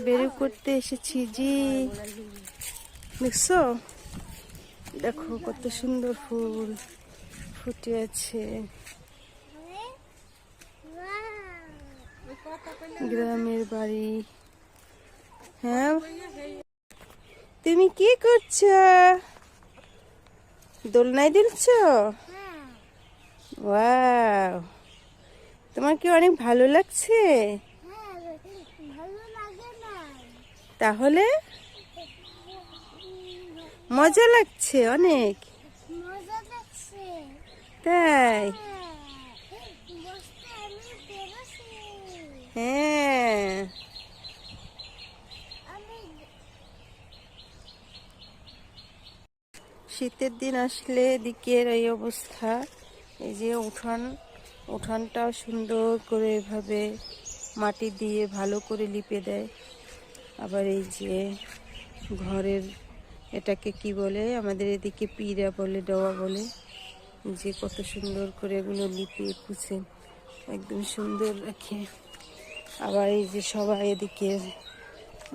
বের করতে এসেছি জি। দেখছো, দেখো কত সুন্দর ফুল ফুটে আছে। গ্রামের বাড়ি। হ্যাঁ, তুমি কি করছো? দোলনায় দুলছো? ওয়াও, তোমার কি অনেক ভালো লাগছে? তাহলে মজা লাগছে অনেক? তাই? হ্যাঁ, শীতের দিন আসলে এদিকের এই অবস্থা। এই যে উঠানটাও সুন্দর করে এভাবে মাটি দিয়ে ভালো করে লিপে দেয়। আবার এই যে ঘরের, এটাকে কি বলে আমাদের এদিকে পিড়া বলে, ডোয়া বলে, যে কত সুন্দর করে এগুলো লিপিয়ে পুছে একদম সুন্দর রাখে। আবার এই যে সবাই এদিকে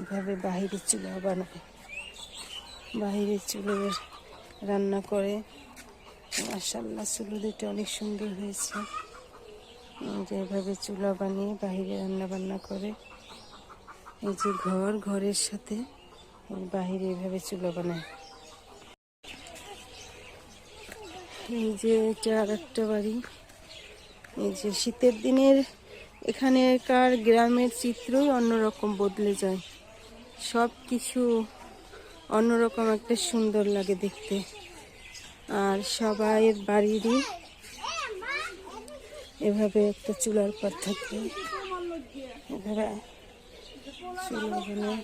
এভাবে বাহিরে চুলা বানায়, বাহিরে চুলে রান্না করে। মাশাআল্লাহ, চুলো দুটো অনেক সুন্দর হয়েছে। যে এভাবে চুলা বানিয়ে বাহিরে রান্না বান্না করে। এই যে ঘরের সাথে বাহিরে এভাবে চুলা বানায়। এই যে এটা আর একটা বাড়ি। এই যে শীতের দিনের এখানেকার গ্রামের চিত্রই অন্যরকম বদলে যায়। সব কিছু অন্যরকম একটা সুন্দর লাগে দেখতে। আর সবাইয়ের বাড়িরই এভাবে একটা চুলার পর থাকে, এভাবে চুলা বানায়।